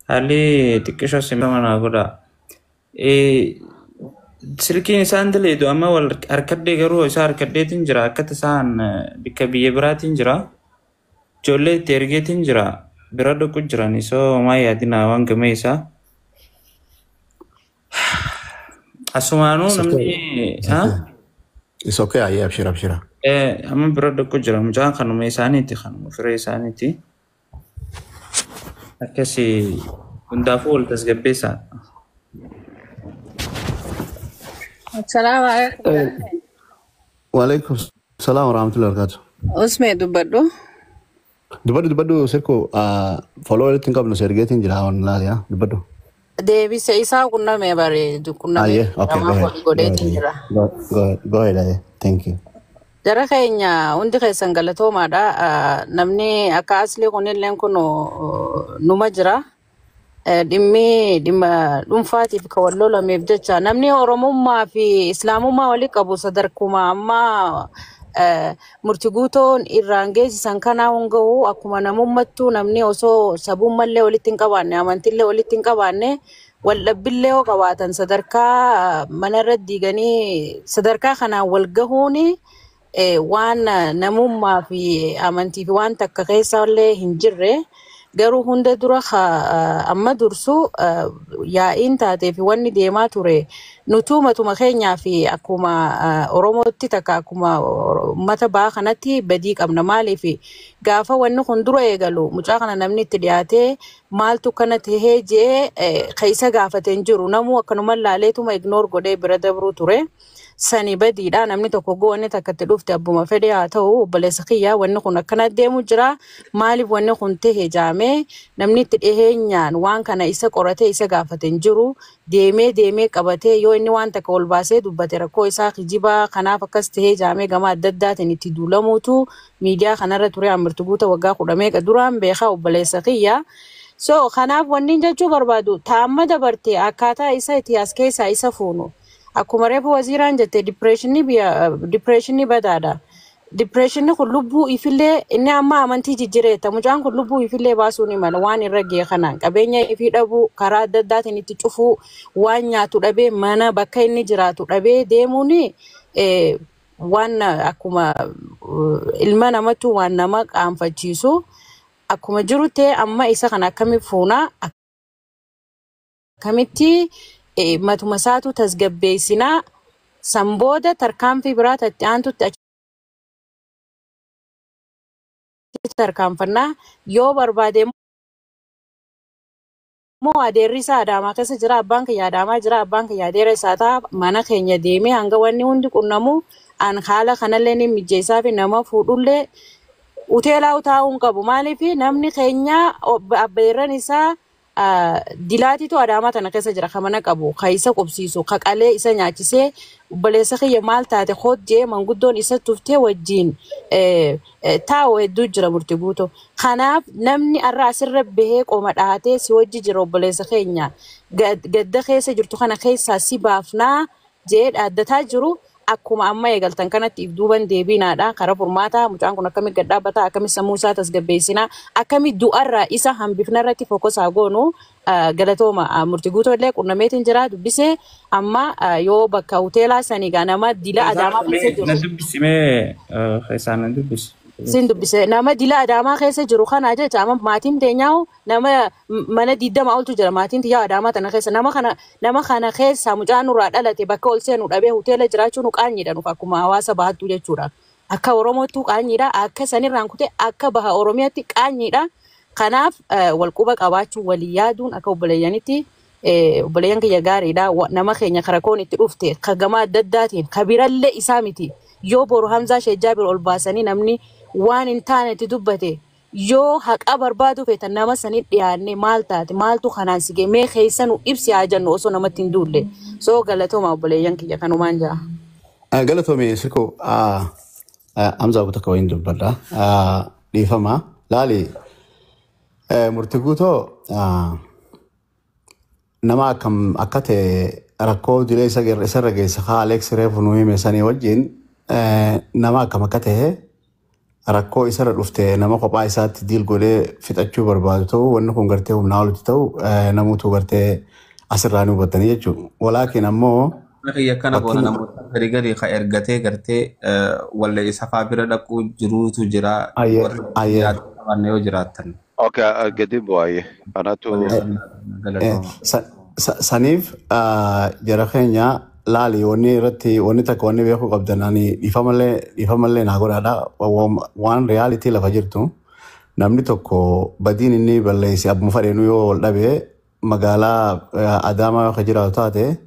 hali xiqqishoo simba manaa godha. Silkiin isaan daleedu amma wal harkadhee garuu isaa harkadheetiin jira akkata isaan bikka biyya biraatiin jira. Ijoollee itti ergeetiin jira bira dhaqu jiran isoo maa yaadina waan game isaa. Asumaanuu namni It's okay. Yeah, abshira. amma bira dhaqu jira mucaan kanuma isaaniiti kanuma firee isaaniiti. Akkasii hundaafuu wal tasgabbeessaa. السلام عليكم. وعليكم السلام ورحمة الله وبركاته. اسمي دبدو. دبدو سيركو follow everything قبل سيرجيتين جلا ولا يا دبدو. Deebi isaa kunna mee bareedu kunna mee Okay, go ahead. Thank you. Jara keenya hundi keessan galatoomaadha. Namni akka asli kunilleen kun numa jira. Dhimma dhuunfaatiif kan wal lolameef jecha namni Oromummaa fi Islaamummaa walii qabu sadarkuma amma murtii guutoon irraan geessisan kanaa hungahu akkuma namummattuu namni osoo sabummallee walitti hin qabaanne amantillee walitti hin qabaanne waldhabbillee yoo qabaatan sadarkaa manarra diiganii sadarkaa kanaan wal gahuun waan namummaa fi amantii fi waan takka keessallee hin jirre. Garuu hunda dura amma dursu yaa'iin taatee fi wanni deemaa ture nutuu matuma keenyaa fi akkuma Oromootti takka akkuma uummata baa kanatti badii qabna maaliif gaafa wanni kun dura eegalu mucaa kana namni itti dhiyaatee maaltu kana tahee jee keessa gaafateen jiru namuu akkanuma laaleetuma ignore godhee bira dabruu ture. Sani badiidha namni tokko goone takkatti dhufte abbuma fedhe haa ta'u obboleessa kiyyaa wanni kun akkana deemu jira maaliif wanni kun tahee jaamee namni itti dhiheenyaan waan kana isa qoratee isa gaafateen jiru deemee qabatee yoo inni waan takka ol baasee dubbate rakkoo isaa kijibaa kanaaf akkas tahee jaamee gama adda addaatiin itti duulamuutu miidiyaa kanarra ture amirtu guuta waggaa 10 meeqa duraan beekaa obboleessa kiyyaa. So kanaaf wanni jechuu barbaadu taamma dabartee akkaataa isa itti as keessaa isa fuunu. Akkuma reefu waziraan jette depressionii badaadha. Depressionii kun lubbuu ifillee inni amma amantii jijjireetta. Mucaan kun lubbuu ifillee baasuu ni mala waan irra ga'e kanaan qabeenya ifii dhabuu karaa adda addaatiin itti cufuu waan nyaatu dhabee mana bakka inni jiraatu dhabee deemuun waan akkuma ilma namatti waan nama qaanfachiisu akkuma jiru ta'e amma isa kana akkami fuuna akkamitti matuma isaatu tasgabbeessinaa sanbooda tarkaanfii biraa tatti aantutti tarkaanfannaa yoo barbaade moo adeerri isaa Adaamaa keessa jira abbaan kiyyaa Adaamaa jira abbaan kiyyaa adeera isaa ta'a mana keenya deemee hanga wanni hundi qunnamu aan haala kanallee ni mijeessaa fi nama fuudhullee uteelaa utaa'uun qabu maaliif namni keenya abbeerran isaa dilaatitu Adaamaa tana keessa jira kamana qabu kaisa qubsiisu qaqalee isa nyaachisee obboleessa kiyya maal taate hojjee manguddoon isa tuftee wajjiin taa'u hedduu jira murtii guutuu kanaaf namni arraa asirra bahee qooma dhahatee si wajji jira obboleessa keenya gadda keessa jirtu kana keessaa si baafnaa jee dhaaddataa jiru akkuma amma eegaltan kanatti if duuban deebinaadha karaa furmaata mucaan kun akkami gadhaabata akkami sammuu isaa tasgabbeessinaa akkami du'arraa isa hambifnarratti fokusaa goonu galatooma murtii guutuu illee qunnameetiin jira dubbisee amma yoo bakka hoteelaa sanii nama dila Adaamaa keessa jiru Dubbisimee keessaan dubbisi. Sin dubbise nama dila Adaamaa keessa jiru kana jecha amma maatiin teenyaa'u nama mana 20 oltu jira maatiin tiyyaa Adaamaa tana keessa nama kana keessa mucaan nurraa dhalate bakka ol seenu dhabee hoteela jiraachuun qaanyiidha nuuf akkuma hawaasa bahattuu jechuudha akka Oromootti qaanyiidha akka sanirraan kutee akka baha Oromiyaatti qaanyiidha kanaaf walquba qabaachuu walii yaaduun akka obboleeyyanitti obboleeyyan kiyya gaariidha nama keenya karakoon itti dhufte kagama adda addaatiin kabirallee isaa miti yoo boru Hamzaa Sheejjaabir ol baasanii namni waan hin taanetti dubbate yoo haqa barbaadu feetan nama sanii dhiyaanne maal taate maaltu kanaan sige mee keessanu ibsi haa jennu osoo namatti hin duulle soo galatooma obboleeyyan kiyya kanumaan jira. Galatoome sirko Hamzaa kutaa kawain dubbadha dhiifama laali murtii guutoo nama akkam akka ta'e rakkoo dilee isa rageessa haa Alex Reefu nu hime sanii wajjin nama akkam akka ta'e rakkoo isarra dhufte nama kophaa isaatti diil godhee fixachuu barbaadu ta'u wanni kun gartee humnaa olitti ta'u namoota gartee asirraa ni hubatanii jechuudha. Walaakin ammoo Yakkana boona namoota gari ka ergatee gartee wallee isa faa bira dhaquu jiruutu jira warra qabanne yoo jiraattan. Okay, gadi bu'aaye. Anatu saniif jara keenya laali wanni irratti wanni takka wanni beekuu qabdan ani dhiifamallee naa godhaadha waan reyaalitii lafa jirtu namni tokko badiin inni balleessi abbuma fadheenu yoo wal dhabee magaalaa Adaamaa yoo jiraatu taate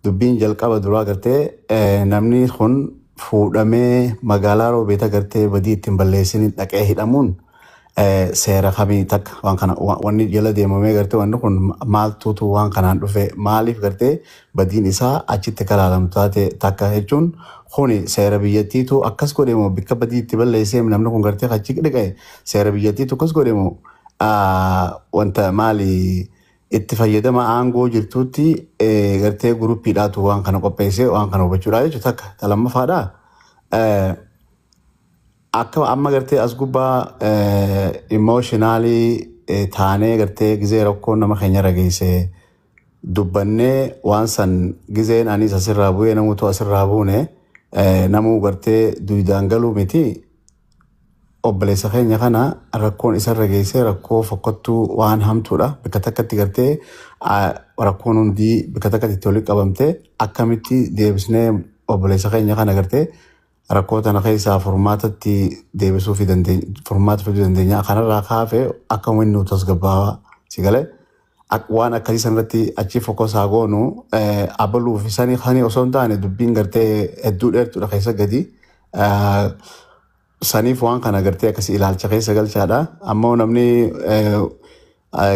dubbiin jalqaba duraa gartee namni kun fuudhamee magaalaa Roobeeta gartee badii ittiin balleessin dhaqee hidhamuun seera kamii takka waan kana wanni jala deemamee gartee wanni kun maaltuutu waan kanaan dhufe maaliif gartee badiin isaa achitti kalaalamtu taate takka jechuun kuni seera biyyattiitu akkas godheemu bikka badii itti balleessee namni kun gartee achi dhiqee seera biyyattiitu akkas godheemu wanta maali itti fayyadama aangoo jirtuutti gartee guruppiidhaatu waan kana qopheessee waan kana hubachuudha jechuudha takka talammafaadha. Akka amma gartee as gubbaa emotionally taanee gartee gizee rakkoon nama keenya rageesse dubbannee waan san gizeen anis asirraa bu'ee namuutu asirraa buune namuu gartee duudaan galuu miti obboleessa keenya kana rakkoon isa rageesse rakkoo fokkottuu waan hamtuudha bakka takkatti gartee rakkoon hundii bakka takkatti itti walitti qabamte akkamitti deebisnee obboleessa keenya kana gartee rakkoota na keessaa furmaatatti deebisuu fi furmaata fiduu dandeenya kanarraa kaafee akka wanni tasgabbaawaa si galee waan akkasii sanarratti achi fokosaa goonu abaluu fi sanii osoo hin taane dubbiin gartee hedduu dheertuudha keessa gadi saniif waan kana gartee akkasii ilaalcha keessa galchaadha ammoo namni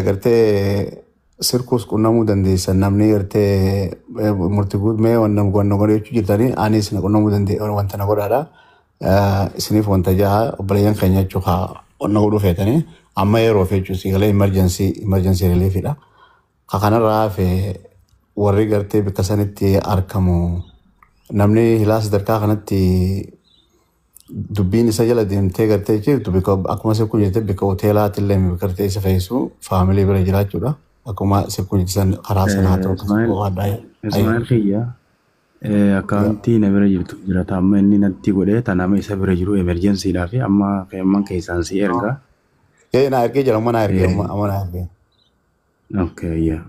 gartee sirkuus qunnamuu dandeessan namni gartee murtii guutmee wanna godhee jechuu jirtanii anis na qunnamuu dandeessan wanta na godhaadha isiniif wanta jaha obboleeyyan keenya jechuu wanna godhuu feetanii amma yeroo feechuu si galee emergency reliefidha kanarraa fe warri gartee bikka sanitti argamu namni hilaas darkaa kanatti dubbiin isa jala deemtee gartee jirtu akkuma sirkuu jirte bikka hoteelaatillee gartee isa fe'isu faamilii bira jiraachuudha. Akkuma sirkuu jirtan karaa sanaa ta'u Ismaa'eel Kiyya akkaawuntii na bira jirtu jiraata amma inni natti godhee tanama isa bira jiru emerjensiidhaa fi amma keemman keessaan si erga. Na ergee jira amma na ergee. Okay, yeah.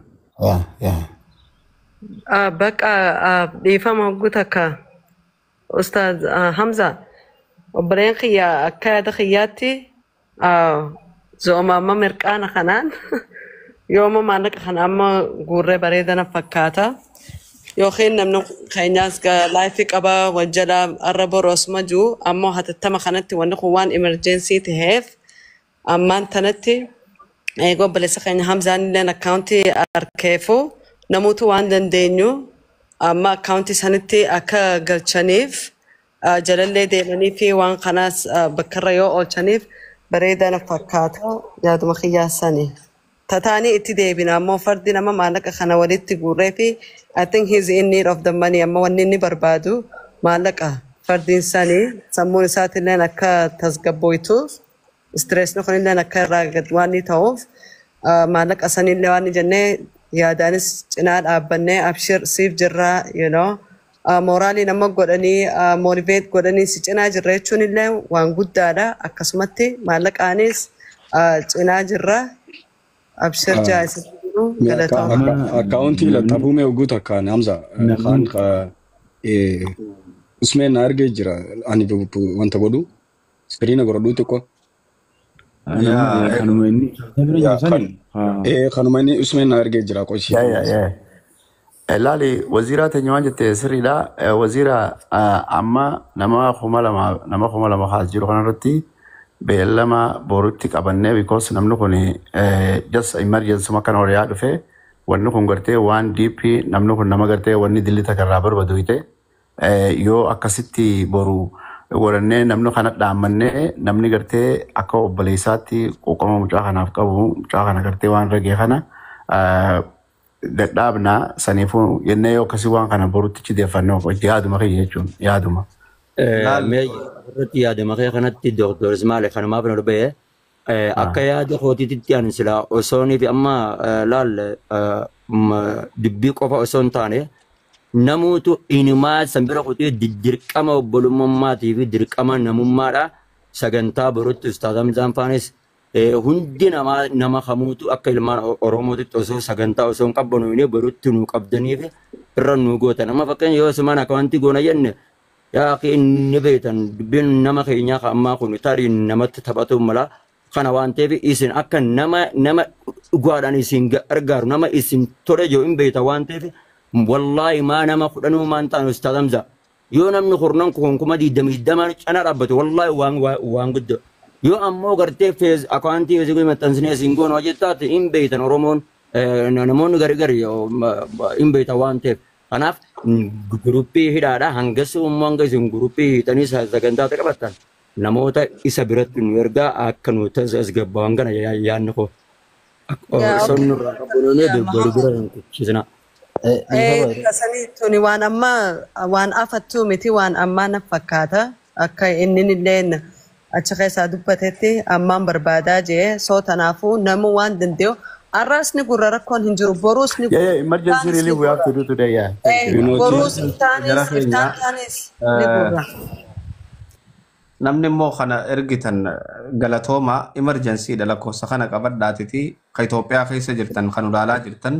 Bakka dhiifama hogguu takka Ustaaz Hamza obboleen kiyya akka yaada kiyyaatti zooma amma mirqaana kanaan yooma maallaqa kana amma guurree bareedana fakkaata yookiin namni keenyaas laayifii qabaa wajjala arra boroosuma jiru ammoo hatattama kanatti wanni kun waan emerjensii ta'eef ammaan tanatti eegoo obboleessa keenya Hamzaan illeen akkaawuntii arkeefu namoota waan dandeenyu amma akkaawuntii sanitti akka galchaniif jalallee deemanii fi waan kanaas bakkarra yoo oolchaniif bareedana fakkaata yaaduma kiyyaasanii. Tatani itti deebina ammoo fardi nama maallaqa kana walitti guurree fi I think he's in need of the money amma wanni inni barbaadu maallaqa fardiin sanii sammuun isaatillee akka tasgabboituuf stressni kunillee akka irraa gad waan ta'uuf maallaqa sanillee waan jennee yaadaanis cinaa dhaabbannee abshir siif jirraa you know moraalii nama godhanii motivate godhanii si cinaa jirra jechuun illee waan guddaadha akkasumatti maallaqaanis cinaa jirra abshir jaayisa akkaawuntii laxafuumee hogguutu akkaan Hamza kan usmeen na argee jira ani wanta godhu iskiriina godhadhuu xiqqoo kanuma inni usmeen na argee jira qoshi. Laali waziiraa teenya waan jette sirriidha waziira amma nama kuma lama haas jiru kanarratti beellama borutti qabannee because namni kun just emergency makana horiyaa dhufe wanni kun gartee waan DP namni kun nama gartee wanni dillita karraa barbadu ite yoo akkasitti boru godhannee namni kana dhaammannee namni gartee akka obboleessaatti qoqqoma mucaa kanaaf qabu mucaa kana gartee waan ragee kana dadhaabna saniifuu yennee yoo akkasii waan kana boruttichi deeffannoo yaaduma kiyya jechuun yaaduma. laal mee irratti yaadama kee kanatti Dr. Ismail kan maaf na dhubee akka yaada kootiitti ani sila osoonii fi amma laal dubbii qofa osoo hin taane namuutu inimaa sanbira kutee dirqama obbolummammaatii fi dirqama namummaadha sagantaa borutti Ustaaz Hamzaan Faanis hundi nama kamuutu akka ilmaan Oromootitti osoo sagantaa osoo hin qabbanuu borutti nuu qabdaniif irra nuu gootan amma fakkeenya yoo sumaan akka wanti goona jenne yaa akhi inni beektan dubbiin nama keenyaa ammaa kun tarii namatti taphatu mala kana waan ta'eef isin akka nama dhugaadhaan isin gargaaru nama isin tole yoo hin beektan waan ta'eef wallahi maa nama kudhanuu maan ta'an Ustaaz Hamza yoo namni kurnan kun kuma diiddamaan cina dhaabbatu wallahi waan guddoo yoo ammoo gartee feez akaantii feezii kun maxxansinee isin goon hojjettaati hin beektan Oromoon namoonni gargari hin beektan waan ta'eef kanaaf guruppii hidhaadha hangas uummoo hanga isin guruppii hiitanii sagantaa qabattan namoota isa biratti nu ergaa akka nu tasgabbaa'an kana yaadni koo sonnu irraa qabbanee gurgura hin kuchisina. Kasanii tuni waan afattuu miti waan ammaa na fakkaata akka inni illee achi keessaa dubbatetti ammaan barbaadaa jee soo tanaafuu nama waan danda'u arraasni gurra rakkoon hin jiru boruus ni emergency relief we have to do today boruus iftaanis ni gurra. Namni immoo kana ergitan galatooma emergency dha lakkoofsa kana qabadhaatiti ka Itoophiyaa keessa jirtan kan ulaalaa jirtan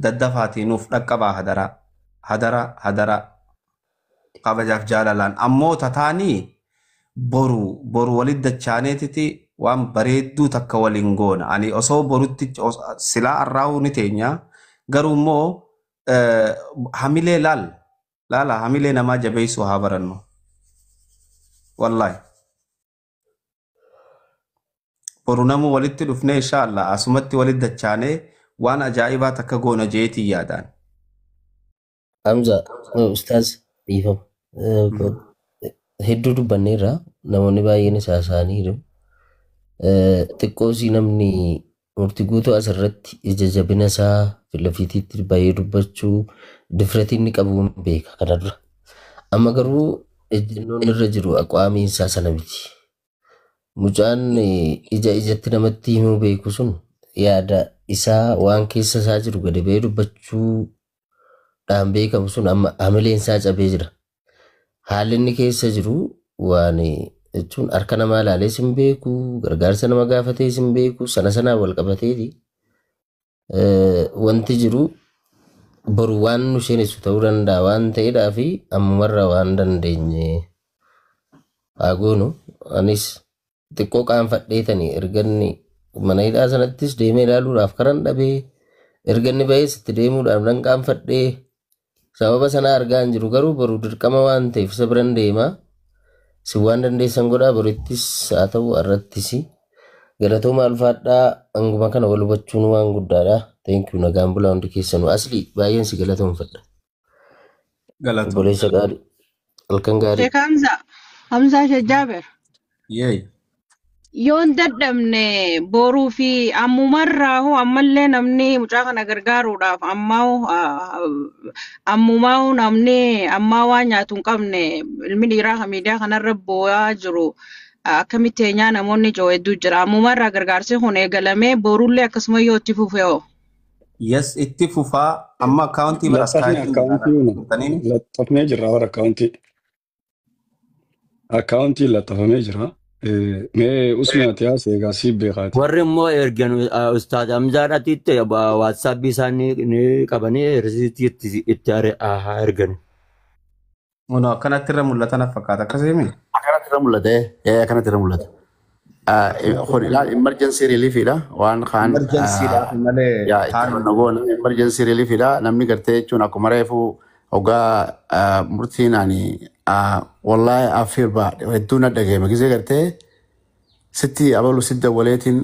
daddafaatii nuuf dhaqqabaa hadara kabajaaf jaalalaan ammoo tataanii boru walit dachaaneetiti waan bareedduu takka waliin goona ani osoo borutti silaa arraa'uu ni teenya garuu immoo hamilee laala hamilee namaa jabeessuu haa barannu wallahi boru namu walitti dhufnee inshallah asumatti walit dachaanee waan ajaa'ibaa takka goona jeetii yaadaan. Hamza Ustaaz dhiifama hedduu dubbanneerra namoonni baay'een isaaniiru xiqqoosii namni murtii guutuu asirratti ija jabina isaa filafiitiitti baay'ee dubbachuu difratiin ni qabu beeka kana dura amma garuu ejjennoon irra jiru aqwaamiin isaa sana miti mucaan ijatti namatti himuu beeku sun yaada isaa waan keessa isaa jiru gadi ba'ee dubbachuu dhaan beekamu sun amma hamileen isaa cabee jira. Haalli inni keessa jiru waan jechuun harka namaa ilaalee sin beeku gargaarsa nama gaafatee sin beeku sanaa wal qabateeti wanti jiru boru waan nu seenessu ta'uu danda'a waan ta'eedhaa fi ammumarra waan dandeenye haa goonu anis xiqqoo qaanfadheetanii erganni mana hidhaa sanattis deemee ilaaluudhaaf karan dhabee erganni ba'ees itti deemuudhaaf nan qaanfadhee sababa sana argaa hin jiru garuu boru dirqama waan ta'eef isa biran deema si waan dandeessan godhaa borittis haa ta'u irrattis galatooma alfaadhaa hanguma kana wal hubachuun waan guddaadha. Thank you nagaan bulaa hundi keessanuu asli baay'een si galatoomfadha. Obboleessa gaarii halkan gaarii. Sheekh Hamza Shajjaaber. Yeey. Yoon dadhabne boruu fi ammumarraa hoo ammallee namni mucaa kana gargaaruudhaaf ammumaa namni ammaa waan nyaatu hin qabne ilmi dhiiraa miidiyaa kanarra boo'aa jiru akkamitti eenyaa namoonni ijoo hedduu jira ammumarraa gargaarsi kun eegalamee boruullee akkasuma yoo itti fufee hoo. Yes itti fufaa amma akkaawuntii akkaawuntii laxafamee jira warra akkaawuntii laxafamee jira. Mee usmati yaa seegaa si beekaati. Warri immoo ergan Ustaaz Hamzaadhaatitti WhatsApp isaanii ni qabanii risiitii itti ergan. Ono akkanatti irra mul'ata na fakkaata akkasii akkanatti irra mul'ata akkanatti irra mul'ata. Emergency relief dha waan kaan emergency relief dha namni gartee jechuun akkuma reefu ogaa murtiin ani wallahi afir ba hedduu na dhageema gisee gartee sitti abalu sidda waleetiin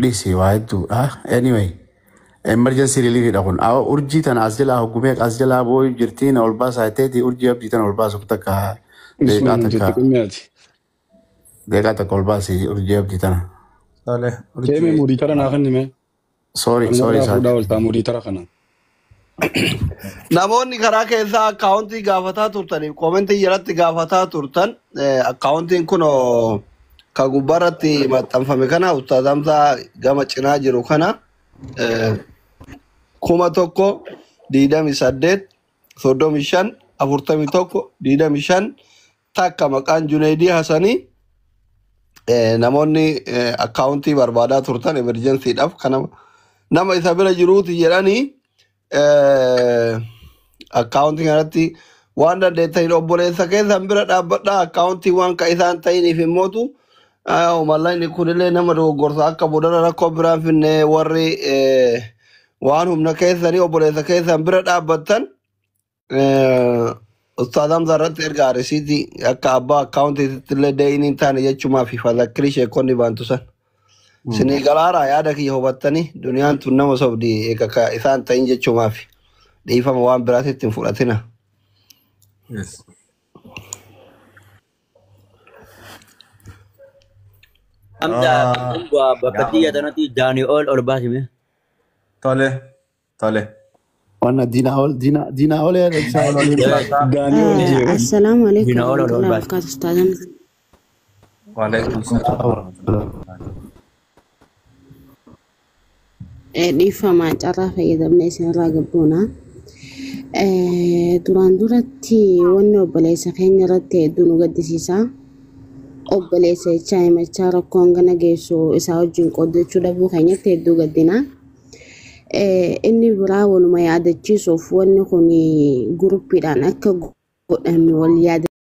dhiisii waa hedduudha anyway emergency relief dha kun urjii tana as jalaa hoggumee as jalaa booyu jirtiin ol baasaa ta'eeti urjii abdii tana ol baasu takka deeqaa takka ol baasii urjii abdii tana. Keemee murii tara naa kennime. Sorry. Fuudhaa ol ta'a murii tara kana. namoonni karaa keessaa akkaawuntii gaafataa turtaniif koomentii jalatti gaafataa turtan akkaawuntiin kun ka gubbaarratti maxxanfame kana Ustaaz Hamzaa gama cinaa jiru kana 1128 35 41 25 takka maqaan Junaydii Hasanii namoonni akkaawuntii barbaadaa turtan emerjensiidhaaf kana nama isa bira jiruuti jedhanii akkaawuntii kanatti waan dandeettaniin obboleessa keessan bira dhaabbadhaa akkaawuntii waan ka isaan ta'iniif himmootu mallayni kunillee nama dogoggorsa akka bodara rakkoo biraan finne warri waan humna keessanii obboleessa keessan bira dhaabbattan Ustaaz Hamzaa irratti erga risiitii akka abbaa akkaawuntiitti illee dee'iniin taane jechumaa fi fadhakkirii sheekonni baantu san. Sinii galaaraa yaada kiyya hubattanii duniyaan tun nama sobdi eega isaan ta'in jechumaa fi dhiifama waan biraatitti hin fudhatina. Hamza bakka xiyya tanatti Daani'ol ol baasime. Tole. Wanna Dina ol ya Assalamu alaikum warahmatullahi wabarakatuh Ustaz Hamza. Waalaikumsalam. Dhiifama carraa fayyadamnee isinirraa gabboona. Duraan duratti wanni obboleessa keenya irratti hedduu nu gaddisiisa. Obboleessa jechaa himachaa rakkoon gana geessu isaa wajjin qooddachuu dhabuu keenyatti hedduu gaddina. Inni biraa waluma yaadachiisuuf wanni kun guruppiidhaan akka godhame wal yaada